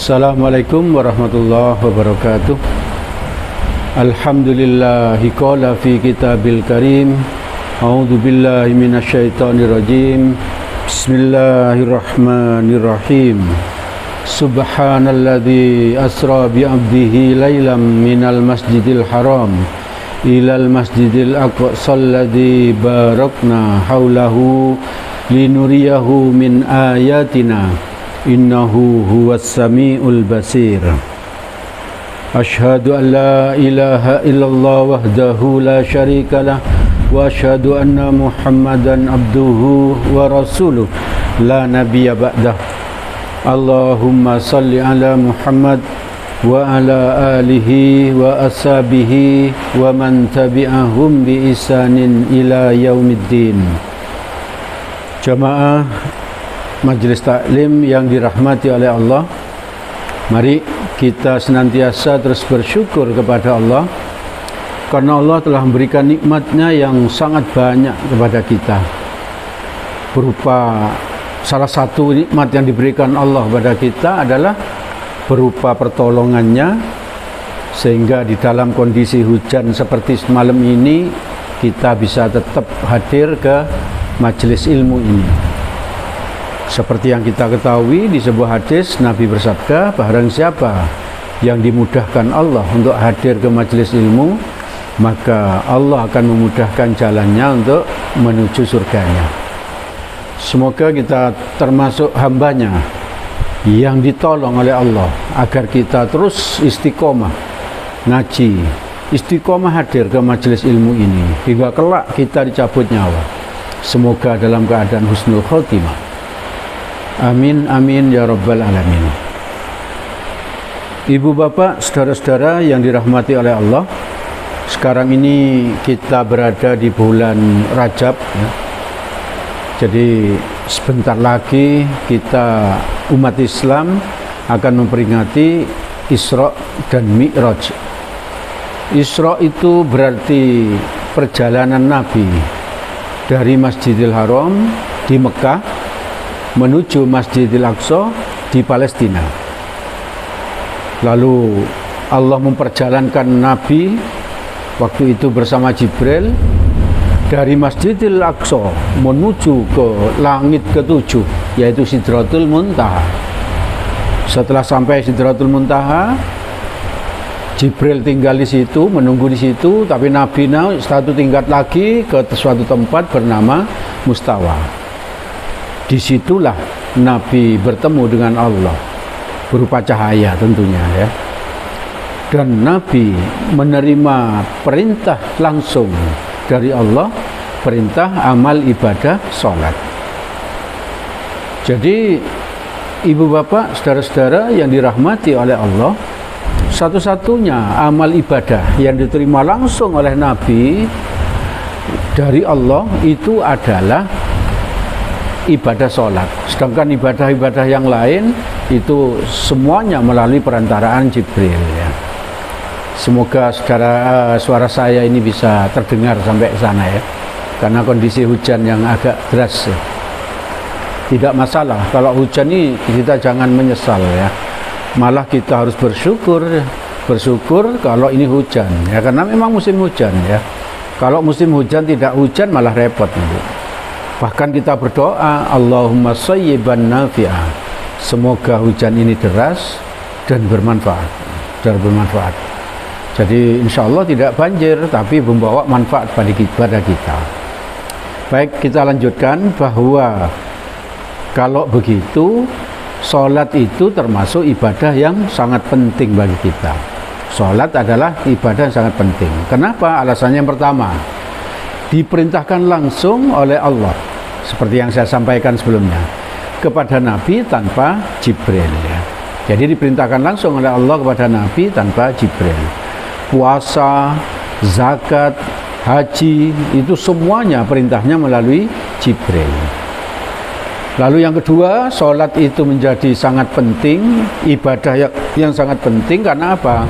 Assalamualaikum warahmatullahi wabarakatuh. Alhamdulillahi qala fi kitabil karim. A'udzu billahi minasyaitonir rajim. Bismillahirrahmanirrahim. Subhanalladzi asra bi 'abdihi lailam minal masjidil haram ilal masjidil aqsal ladzi barakna haulahu linuriyahu min ayatina. Innahu huwas sami'ul basir. Asyhadu an la ilaha illallah wahdahu la syarikalah wa asyhadu anna Muhammadan abduhu wa rasuluh la nabiyya ba'dah. Allahumma salli ala Muhammad wa ala alihi wa ashabihi wa man tabi'ahum bi ihsanin ila yaumiddin. Jamaah Majelis Taklim yang dirahmati oleh Allah, mari kita senantiasa terus bersyukur kepada Allah karena Allah telah memberikan nikmatnya yang sangat banyak kepada kita, berupa salah satu nikmat yang diberikan Allah kepada kita adalah berupa pertolongannya, sehingga di dalam kondisi hujan seperti semalam ini kita bisa tetap hadir ke majelis ilmu ini. Seperti yang kita ketahui, di sebuah hadis Nabi bersabda, barang siapa yang dimudahkan Allah untuk hadir ke majelis ilmu, maka Allah akan memudahkan jalannya untuk menuju surganya. Semoga kita termasuk hambanya yang ditolong oleh Allah agar kita terus istiqomah ngaji, istiqomah hadir ke majelis ilmu ini hingga kelak kita dicabut nyawa. Semoga dalam keadaan husnul khotimah. Amin amin ya rabbal alamin. Ibu bapak, saudara-saudara yang dirahmati oleh Allah, sekarang ini kita berada di bulan Rajab ya. Jadi sebentar lagi kita umat Islam akan memperingati Isra dan Mi'raj. Isra itu berarti perjalanan Nabi dari Masjidil Haram di Mekah menuju Masjidil Aqsa di Palestina. Lalu Allah memperjalankan Nabi waktu itu bersama Jibril dari Masjidil Aqsa menuju ke langit ketujuh, yaitu Sidratul Muntaha. Setelah sampai Sidratul Muntaha, Jibril tinggal di situ, menunggu di situ, tapi Nabi naik satu tingkat lagi ke suatu tempat bernama Mustawa. Disitulah Nabi bertemu dengan Allah berupa cahaya tentunya ya. Dan Nabi menerima perintah langsung dari Allah, perintah amal ibadah sholat. Jadi ibu bapak, saudara-saudara yang dirahmati oleh Allah, satu-satunya amal ibadah yang diterima langsung oleh Nabi dari Allah itu adalah ibadah sholat. Sedangkan ibadah-ibadah yang lain itu semuanya melalui perantaraan Jibril ya. Semoga suara saya ini bisa terdengar sampai sana ya, karena kondisi hujan yang agak deras ya. Tidak masalah kalau hujan ini, kita jangan menyesal ya, malah kita harus bersyukur kalau ini hujan ya, karena memang musim hujan ya. Kalau musim hujan tidak hujan malah repot nanti. Bahkan kita berdoa, Allahumma shayyiban nafi'ah, semoga hujan ini deras dan bermanfaat. Jadi insya Allah tidak banjir, tapi membawa manfaat pada kita. Baik, kita lanjutkan bahwa kalau begitu, sholat itu termasuk ibadah yang sangat penting bagi kita. Sholat adalah ibadah yang sangat penting. Kenapa? Alasannya yang pertama, diperintahkan langsung oleh Allah, seperti yang saya sampaikan sebelumnya, kepada Nabi tanpa Jibril ya. Jadi diperintahkan langsung oleh Allah kepada Nabi tanpa Jibril. Puasa, zakat, haji, itu semuanya perintahnya melalui Jibril. Lalu yang kedua, sholat itu menjadi sangat penting, ibadah yang sangat penting. Karena apa?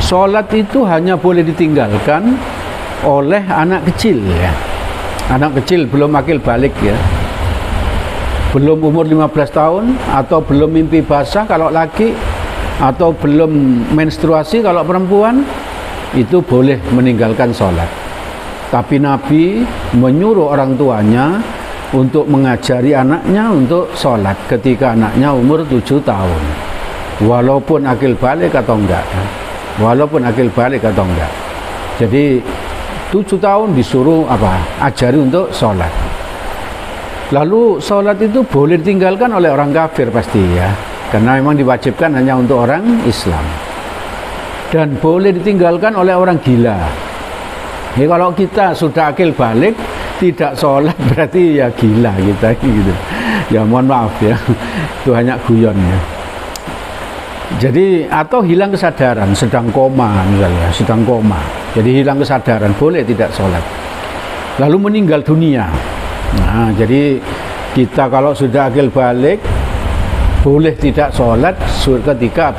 Sholat itu hanya boleh ditinggalkan oleh anak kecil ya. Anak kecil belum akil balik ya. belum umur 15 tahun, atau belum mimpi basah kalau laki, atau belum menstruasi kalau perempuan, itu boleh meninggalkan sholat. Tapi Nabi menyuruh orang tuanya untuk mengajari anaknya untuk sholat ketika anaknya umur 7 tahun, walaupun akil balik atau enggak, walaupun akil balik atau enggak. Jadi 7 tahun disuruh ajari untuk sholat. Lalu sholat itu boleh ditinggalkan oleh orang kafir pasti ya, karena memang diwajibkan hanya untuk orang Islam, dan boleh ditinggalkan oleh orang gila. Jadi kalau kita sudah akil balik tidak sholat berarti ya gila kita gitu. Ya mohon maaf ya, itu hanya guyon ya. Jadi atau hilang kesadaran, sedang koma misalnya, sedang koma. Jadi hilang kesadaran, boleh tidak sholat. Lalu meninggal dunia. Nah, jadi kita kalau sudah akil balik boleh tidak sholat ketika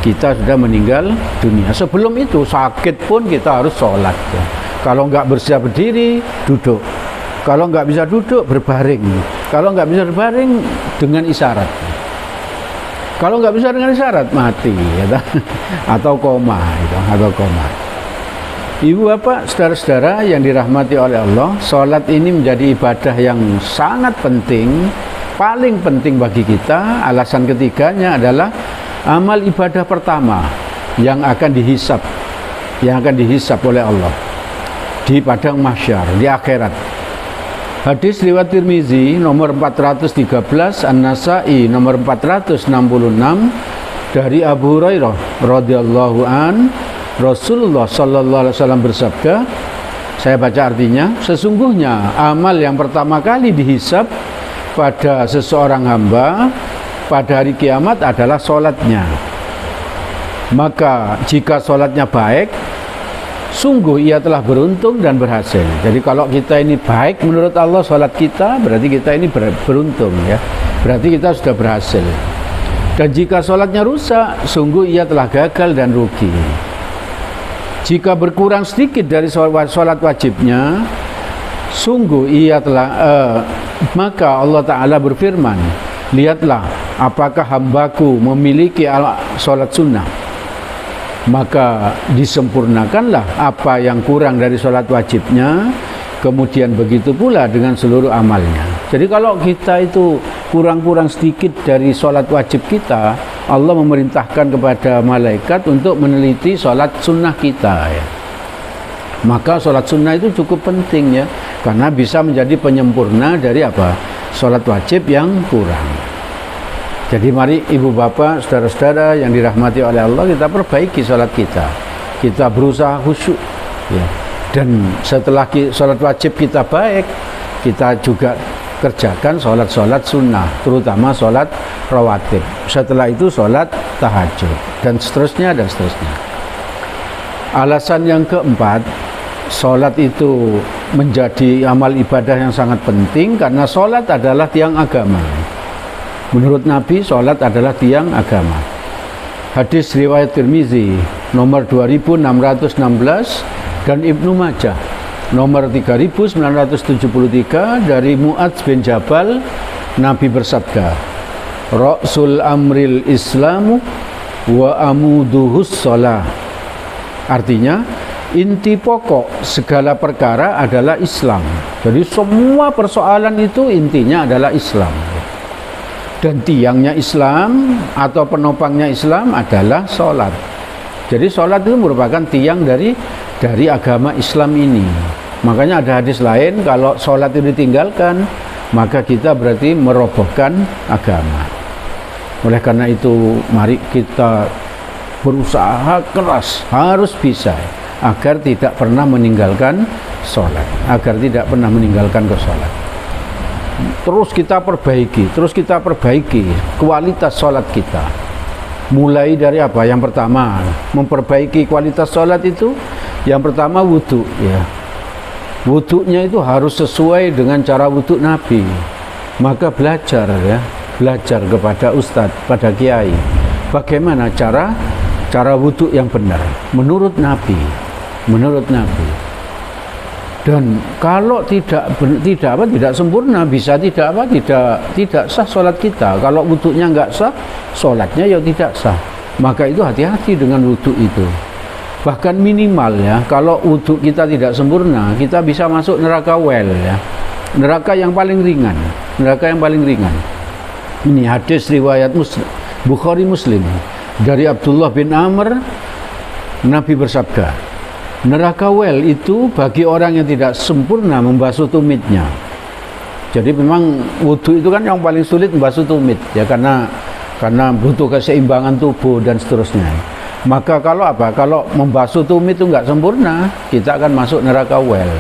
kita sudah meninggal dunia. Sebelum itu sakit pun kita harus sholat ya. Kalau nggak bisa berdiri, duduk. Kalau nggak bisa duduk, berbaring. Kalau nggak bisa berbaring, dengan isyarat. Kalau nggak bisa dengan isyarat, mati ya, atau koma gitu, atau koma. Ibu bapak, saudara-saudara yang dirahmati oleh Allah, sholat ini menjadi ibadah yang sangat penting, paling penting bagi kita. Alasan ketiganya adalah amal ibadah pertama yang akan dihisab, oleh Allah di padang mahsyar, di akhirat. Hadis riwayat Tirmizi nomor 413, An-Nasa'i nomor 466 dari Abu Hurairah radhiyallahu an, Rasulullah sallallahu alaihi wasallam bersabda, saya baca artinya, sesungguhnya amal yang pertama kali dihisab pada seseorang hamba pada hari kiamat adalah sholatnya. Maka jika sholatnya baik, sungguh ia telah beruntung dan berhasil. Jadi kalau kita ini baik menurut Allah sholat kita, berarti kita ini beruntung ya. Berarti kita sudah berhasil. Dan jika sholatnya rusak, sungguh ia telah gagal dan rugi. Jika berkurang sedikit dari sholat wajibnya, sungguh ia telah maka Allah Ta'ala berfirman, lihatlah apakah hambaku memiliki sholat sunnah, maka disempurnakanlah apa yang kurang dari sholat wajibnya, kemudian begitu pula dengan seluruh amalnya. Jadi kalau kita itu kurang-kurang sedikit dari sholat wajib kita, Allah memerintahkan kepada malaikat untuk meneliti sholat sunnah kita ya. Maka sholat sunnah itu cukup penting ya, karena bisa menjadi penyempurna dari sholat wajib yang kurang. Jadi mari ibu bapak, saudara-saudara yang dirahmati oleh Allah, kita perbaiki sholat kita. Kita berusaha khusyuk ya. Dan setelah sholat wajib kita baik, kita juga kerjakan sholat-sholat sunnah, terutama sholat rawatib. Setelah itu sholat tahajud, dan seterusnya dan seterusnya. Alasan yang keempat, sholat itu menjadi amal ibadah yang sangat penting karena sholat adalah tiang agama. Menurut Nabi, sholat adalah tiang agama. Hadis riwayat Tirmizi nomor 2616 dan Ibnu Majah nomor 3973 dari Mu'adz bin Jabal, Nabi bersabda, Ra'sul amril islamu wa amuduhus sholah. Artinya, inti pokok segala perkara adalah Islam. Jadi semua persoalan itu intinya adalah Islam. Dan tiangnya Islam atau penopangnya Islam adalah sholat. Jadi sholat itu merupakan tiang dari agama Islam ini. Makanya ada hadis lain, kalau sholat itu ditinggalkan, maka kita berarti merobohkan agama. Oleh karena itu, mari kita berusaha keras, harus bisa, agar tidak pernah meninggalkan sholat, agar tidak pernah meninggalkan sholat. Terus kita perbaiki kualitas sholat kita. Mulai dari apa? Yang pertama, memperbaiki kualitas sholat itu, yang pertama wudhu ya. Wudhunya itu harus sesuai dengan cara wudhu Nabi. Maka belajar kepada ustadz, pada kiai, bagaimana cara wudhu yang benar menurut Nabi. Dan kalau tidak sempurna, bisa tidak sah sholat kita. Kalau wudunya nggak sah, sholatnya ya tidak sah. Maka itu hati-hati dengan wudhu itu. Bahkan minimal ya, kalau wudhu kita tidak sempurna, kita bisa masuk neraka wel ya. Neraka yang paling ringan. Ini hadis riwayat Bukhari Muslim dari Abdullah bin Amr, Nabi bersabda, neraka wel itu bagi orang yang tidak sempurna membasuh tumitnya. Jadi memang wudhu itu kan yang paling sulit membasuh tumit ya, karena butuh keseimbangan tubuh dan seterusnya. Maka kalau membasuh tumit itu nggak sempurna, kita akan masuk neraka wel.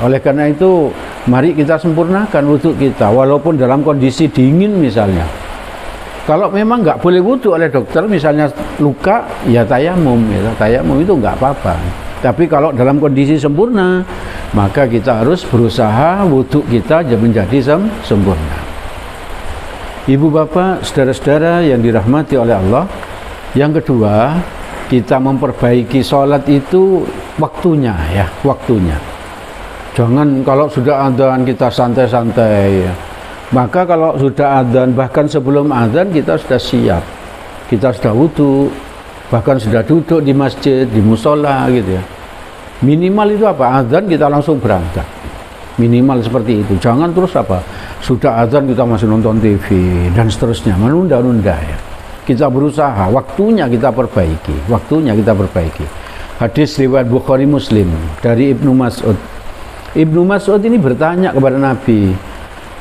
Oleh karena itu, mari kita sempurnakan wudhu kita, walaupun dalam kondisi dingin misalnya. Kalau memang nggak boleh wudhu oleh dokter, misalnya luka, ya tayamum itu nggak apa-apa. Tapi kalau dalam kondisi sempurna, maka kita harus berusaha wudhu kita menjadi sempurna. Ibu bapak, saudara-saudara yang dirahmati oleh Allah, yang kedua, kita memperbaiki sholat itu waktunya. Jangan kalau sudah adzan kita santai-santai ya. Maka kalau sudah adzan, bahkan sebelum adzan kita sudah siap, kita sudah wudhu, bahkan sudah duduk di masjid, di musola gitu ya. Minimal itu apa? Adzan kita langsung berangkat. Minimal seperti itu. Jangan terus sudah adzan kita masih nonton TV dan seterusnya, menunda-nunda ya. Kita berusaha, waktunya kita perbaiki. Hadis riwayat Bukhari Muslim dari Ibnu Mas'ud. Ibnu Mas'ud ini bertanya kepada Nabi,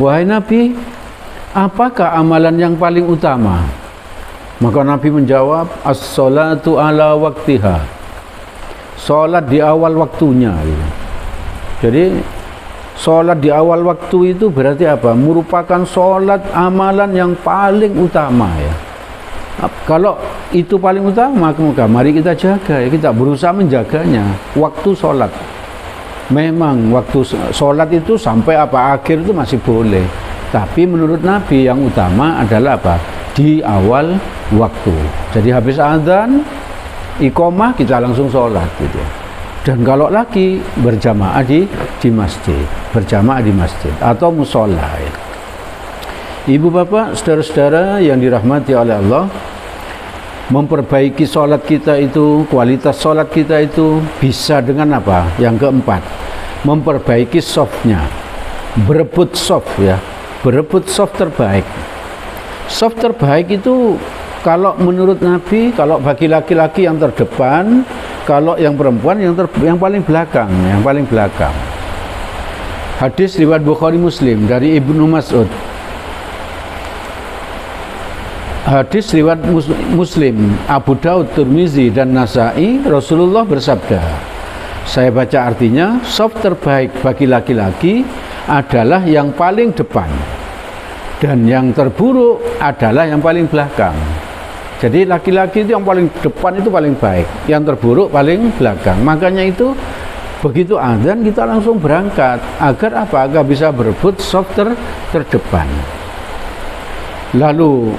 wahai Nabi, apakah amalan yang paling utama? Maka Nabi menjawab, as-salatu ala waktiha. Salat di awal waktunya. Jadi salat di awal waktu itu berarti apa? Merupakan salat amalan yang paling utama ya. Kalau itu paling utama, maka mari kita jaga ya, kita berusaha menjaganya. Waktu salat. Memang waktu sholat itu sampai akhir itu masih boleh, tapi menurut Nabi yang utama adalah di awal waktu. Jadi habis adzan, iqomah kita langsung sholat gitu. Dan kalau lagi berjamaah di masjid atau musola ya. Ibu bapak, saudara-saudara yang dirahmati oleh Allah, memperbaiki sholat kita itu, kualitas sholat kita itu bisa dengan apa? Yang keempat, memperbaiki softnya, berebut soft ya, berebut soft terbaik. Soft terbaik itu kalau menurut Nabi, kalau bagi laki-laki yang terdepan, kalau yang perempuan yang paling belakang, Hadis riwayat Bukhari Muslim dari Ibnu Mas'ud. Hadis riwayat Muslim, Abu Daud, Tirmizi dan Nasa'i, Rasulullah bersabda, saya baca artinya, soft terbaik bagi laki-laki adalah yang paling depan dan yang terburuk adalah yang paling belakang. Jadi laki-laki itu yang paling depan itu paling baik, yang terburuk paling belakang. Makanya itu begitu adzan kita langsung berangkat agar agar bisa berebut soft terdepan. Lalu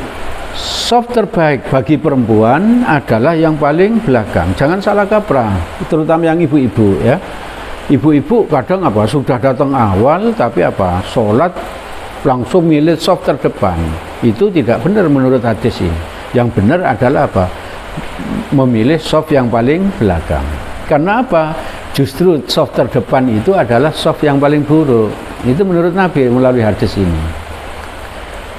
soft terbaik bagi perempuan adalah yang paling belakang. Jangan salah kaprah, terutama yang ibu-ibu ya. Ibu-ibu kadang sudah datang awal tapi sholat langsung milih soft terdepan. Itu tidak benar menurut hadis ini. Yang benar adalah memilih soft yang paling belakang. Karena justru soft terdepan itu adalah soft yang paling buruk. Itu menurut Nabi melalui hadis ini.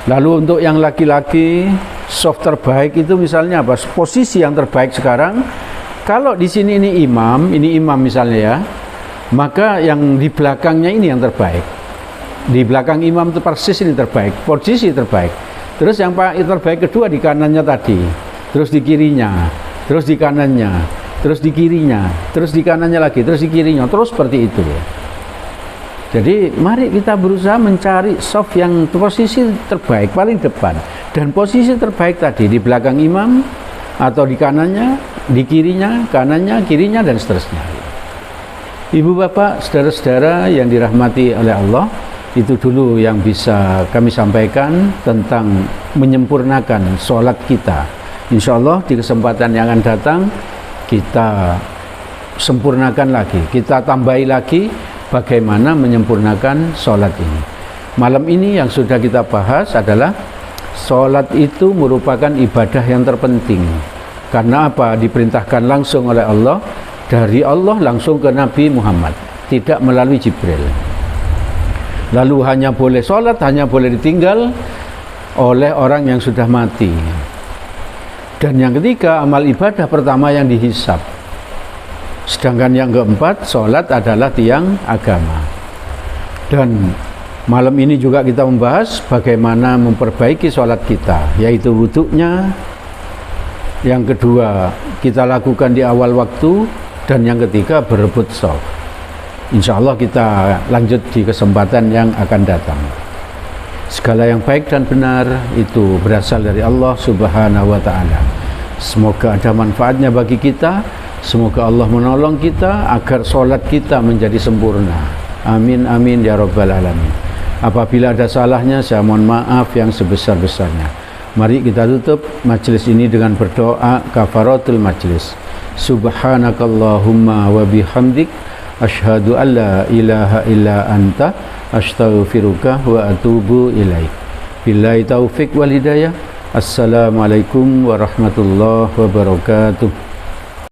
Lalu untuk yang laki-laki, soft terbaik itu misalnya posisi yang terbaik sekarang. Kalau di sini ini imam misalnya ya, maka yang di belakangnya ini yang terbaik. Di belakang imam itu persis ini terbaik, posisi terbaik. Terus yang terbaik kedua di kanannya tadi, terus di kirinya, terus di kanannya, terus di kirinya, terus di kanannya lagi, terus di kirinya, terus seperti itu ya. Jadi mari kita berusaha mencari soft yang posisi terbaik paling depan, dan posisi terbaik tadi di belakang imam atau di kanannya, di kirinya, kanannya, kirinya dan seterusnya. Ibu bapak, saudara-saudara yang dirahmati oleh Allah, itu dulu yang bisa kami sampaikan tentang menyempurnakan sholat kita. Insya Allah di kesempatan yang akan datang kita sempurnakan lagi, kita tambahi lagi bagaimana menyempurnakan sholat ini. Malam ini yang sudah kita bahas adalah sholat itu merupakan ibadah yang terpenting. Karena apa? Diperintahkan langsung oleh Allah, dari Allah langsung ke Nabi Muhammad, tidak melalui Jibril. Lalu hanya boleh sholat, hanya boleh ditinggal oleh orang yang sudah mati. Dan yang ketiga, amal ibadah pertama yang dihisab. Sedangkan yang keempat, sholat adalah tiang agama. Dan malam ini juga kita membahas bagaimana memperbaiki sholat kita, yaitu wuduknya. Yang kedua, kita lakukan di awal waktu. Dan yang ketiga, berebut shaf. Insya Allah kita lanjut di kesempatan yang akan datang. Segala yang baik dan benar itu berasal dari Allah Subhanahu wa ta'ala. Semoga ada manfaatnya bagi kita. Semoga Allah menolong kita agar sholat kita menjadi sempurna. Amin amin ya rabbal alamin. Apabila ada salahnya, saya mohon maaf yang sebesar-besarnya. Mari kita tutup majelis ini dengan berdoa kafaratul majelis. Subhanakallahumma wa bihamdik, asyhadu an la ilaha illa anta, astaghfiruka wa atubu ilaik. Billahi taufik wal hidayah. Assalamualaikum warahmatullahi wabarakatuh.